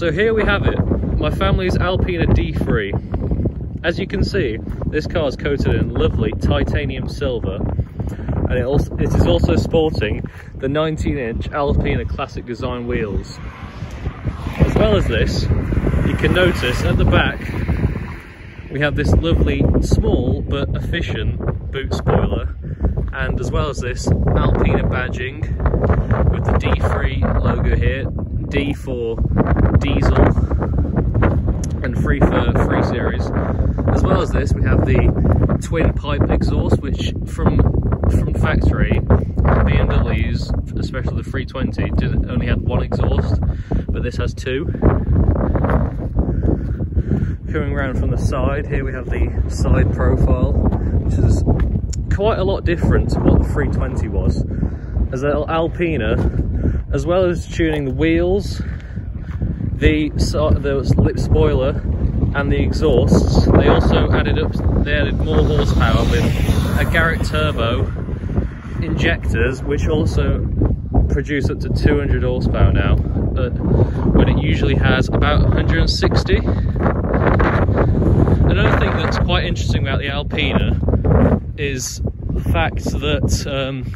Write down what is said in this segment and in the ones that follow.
So here we have it, my family's Alpina D3. As you can see, this car is coated in lovely titanium silver, and it is also sporting the 19-inch Alpina classic design wheels. As well as this, you can notice at the back we have this lovely small but efficient boot spoiler, and as well as this Alpina badging with the D3 logo here, D for diesel and 3 for 3 series. As well as this, we have the twin pipe exhaust, which from factory BMWs, especially the 320, only had one exhaust, but this has 2. Coming around from the side, here we have the side profile, which is quite a lot different to what the 320 was. As Alpina, as well as tuning the wheels, the lip spoiler and the exhausts, they also added more horsepower with a Garrett turbo injectors, which also produce up to 200 horsepower now, but when it usually has about 160. Another thing that's quite interesting about the Alpina is the fact that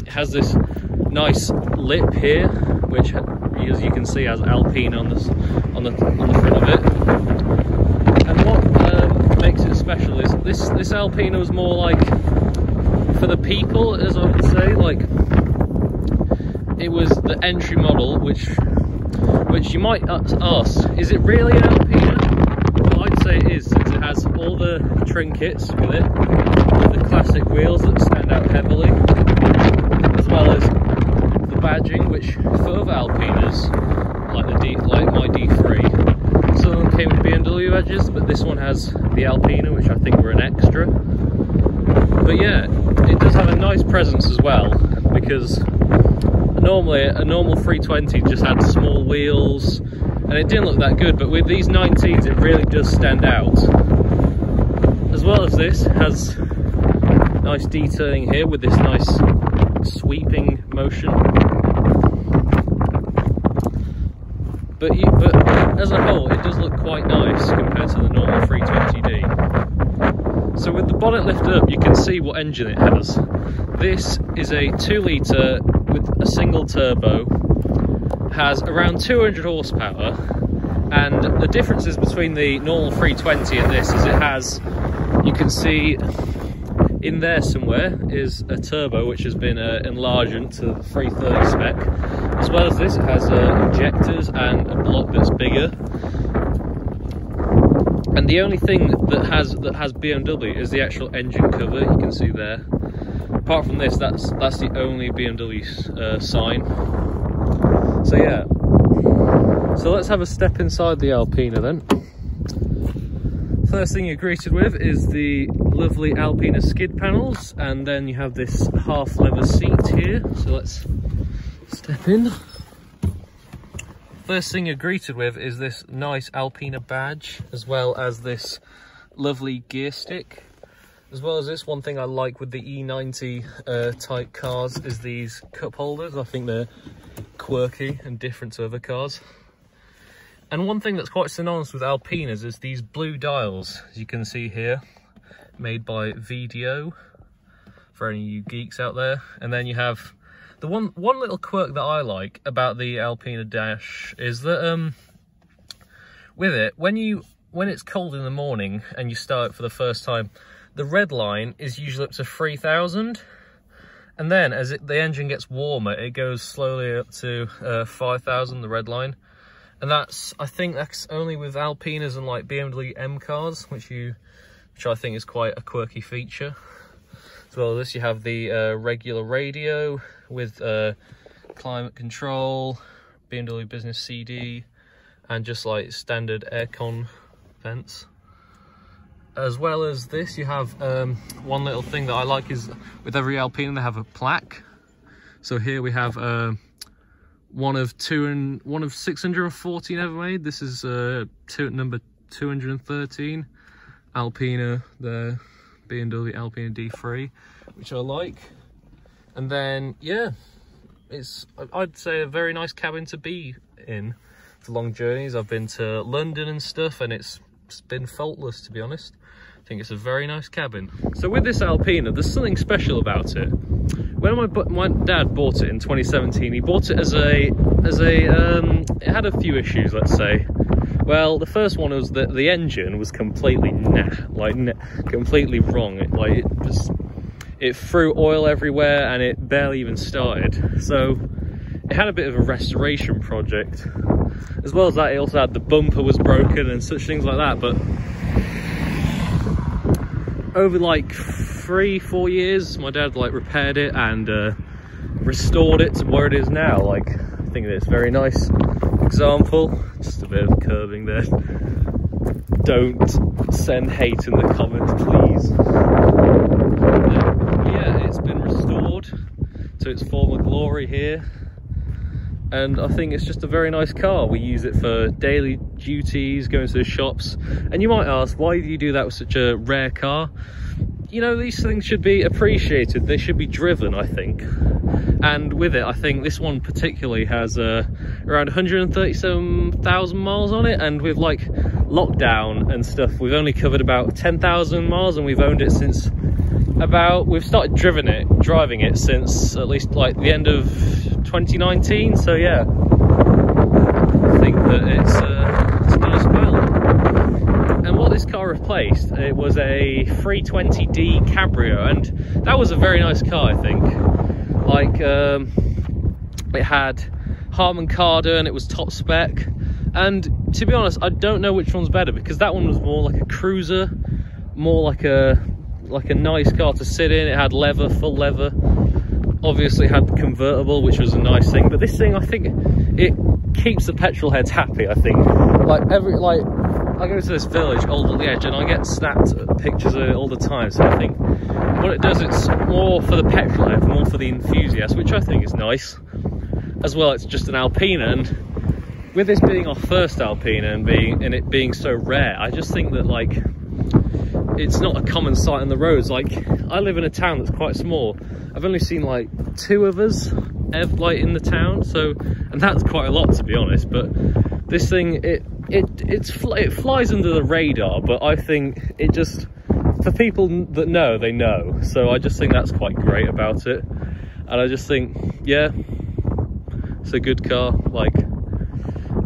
it has this nice lip here, which, as you can see, has Alpina on the front of it. And what makes it special is this Alpina was more like for the people, as I would say. Like, it was the entry model, which you might ask, is it really an Alpina? Well, I'd say it is, since it has all the trinkets with it, with the classic wheels that stand out heavily, as well as the badging, which for other Alpinas, like my D3, some of them came with BMW badges, but this one has the Alpina, which I think were an extra. But yeah, it does have a nice presence as well, because normally a normal 320 just had small wheels and it didn't look that good, but with these 19s it really does stand out. As well as this, has nice detailing here with this nice sweeping motion. But as a whole, it does look quite nice compared to the normal 320D. So with the bonnet lifted up, you can see what engine it has. This is a 2 litre with a single turbo, has around 200 horsepower, and the differences between the normal 320 and this is it has, you can see in there somewhere is a turbo which has been enlarged to the 330 spec. As well as this, it has injectors and a block that's bigger. And the only thing that has BMW is the actual engine cover, you can see there. Apart from this, that's the only BMW sign. So yeah. So let's have a step inside the Alpina then. First thing you're greeted with is the lovely Alpina skid panels, and then you have this half leather seat here. So let's step in. First thing you're greeted with is this nice Alpina badge, as well as this lovely gear stick. As well as this, one thing I like with the E90 type cars is these cup holders. I think they're quirky and different to other cars. And one thing that's quite synonymous with Alpinas is these blue dials, as you can see here, made by VDO, for any of you geeks out there. And then you have the one little quirk that I like about the Alpina Dash is that with it, when it's cold in the morning and you start it for the first time, the red line is usually up to 3,000, and then as the engine gets warmer, it goes slowly up to 5,000, the red line. And I think that's only with Alpinas and like BMW M cars, which I think is quite a quirky feature. As well as this, you have the regular radio with climate control, BMW Business CD, and just like standard aircon vents. As well as this, you have one little thing that I like is with every Alpina they have a plaque. So here we have one of 614 ever made. This is number 213 Alpina, the BMW Alpina D3, which I like. And then yeah, it's, I'd say, a very nice cabin to be in long journeys. I've been to London and stuff, and it's been faultless, to be honest. I think it's a very nice cabin. So with this Alpina, there's something special about it. When my dad bought it in 2017, he bought it it had a few issues, let's say. Well, the first one was that the engine was completely completely wrong. It threw oil everywhere and it barely even started. So it had a bit of a restoration project. As well as that, it also had the bumper was broken and such things like that. But over like 3-4 years, my dad repaired it and restored it to where it is now. Like, I think it's a very nice example. Just a bit of curving there. Don't send hate in the comments, please. Yeah, it's been restored to its former glory here. And I think it's just a very nice car. We use it for daily duties, going to the shops. And you might ask, why do you do that with such a rare car? You know, these things should be appreciated. They should be driven, I think. And with it, I think this one particularly has around 137,000 miles on it. And with like lockdown and stuff, we've only covered about 10,000 miles, and we've owned it since we've started driving it since at least like the end of 2019. So yeah, I think that it's a nice well. And what this car replaced, it was a 320D Cabrio, and that was a very nice car, I think. Like it had Harman Kardon, it was top spec, and to be honest, I don't know which one's better, because that one was more like a cruiser, more like a nice car to sit in. It had leather, full leather. Obviously it had the convertible, which was a nice thing, but this thing, I think it keeps the petrol heads happy. I think I go to this village, Old at the Edge, and I get snapped pictures of it all the time. So I think what it does, it's more for the petrol head, more for the enthusiast, which I think is nice. As well, it's just an Alpina, and with this being our first Alpina and it being so rare, I just think that like it's not a common sight on the roads. Like, I live in a town that's quite small. I've only seen like 2 of us like in the town, so, and that's quite a lot, to be honest. But this thing, it flies under the radar, but I think it just, for people that know, they know. So I just think that's quite great about it. And I just think, yeah, it's a good car. Like,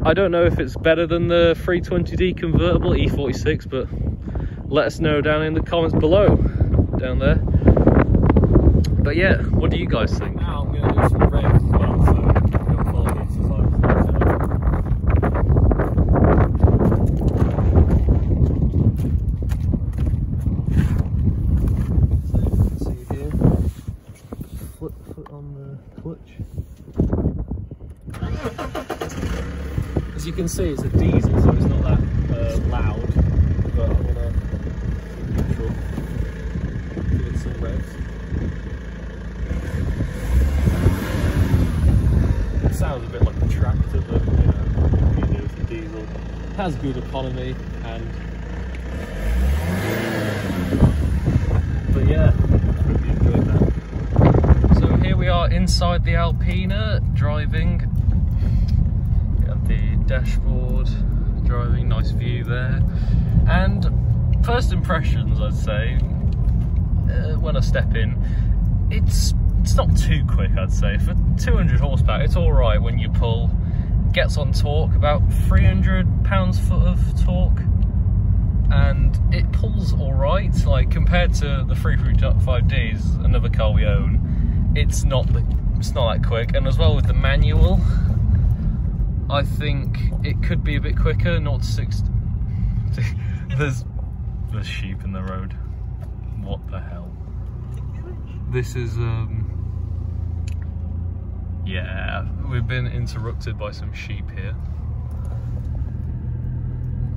I don't know if it's better than the 320D convertible E46, but let us know down in the comments below, down there. But yeah, what do you guys think? Now I'm going to do some revs as well, so you'll follow the exercise. So you can see here, foot on the clutch. As you can see, it's a diesel, so it's not that loud. But I'm gonna give it some revs. It sounds a bit like a tractor, but you know, it's a diesel. It has good economy, but yeah, I hope you enjoyed that. So here we are inside the Alpina, driving. We have the dashboard, driving, nice view there. And first impressions, I'd say, when I step in, it's not too quick, I'd say. For 200 horsepower, it's all right when you pull. Gets on torque, about 300 pounds-foot of torque, and it pulls all right. Like, compared to the 335Ds, another car we own, it's not that quick. And as well with the manual, I think it could be a bit quicker. 0 to 60. There's sheep in the road. What the hell? This is yeah, we've been interrupted by some sheep here.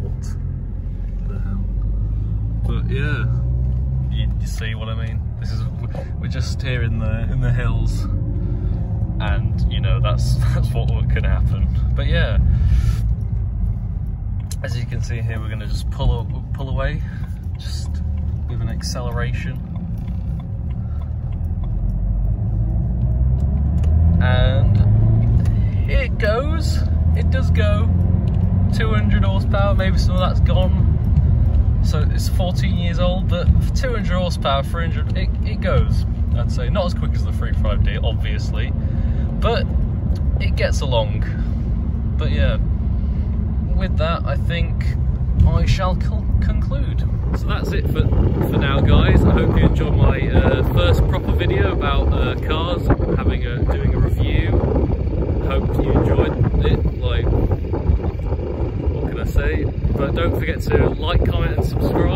What the hell? But yeah, you see what I mean? This is, we're just here in the hills, and you know that's what can happen. But yeah, as you can see here, we're going to just pull away, just with an acceleration. And it does go. 200 horsepower, maybe some of that's gone. So it's 14 years old, but for 200 horsepower, 300, it goes, I'd say. Not as quick as the 3.5D, obviously, but it gets along. But yeah, with that, I think I shall conclude. So that's it for now, guys. I hope you enjoyed my first proper video about cars, doing a review. Hope you enjoyed it. Like, what can I say? But don't forget to like, comment and subscribe.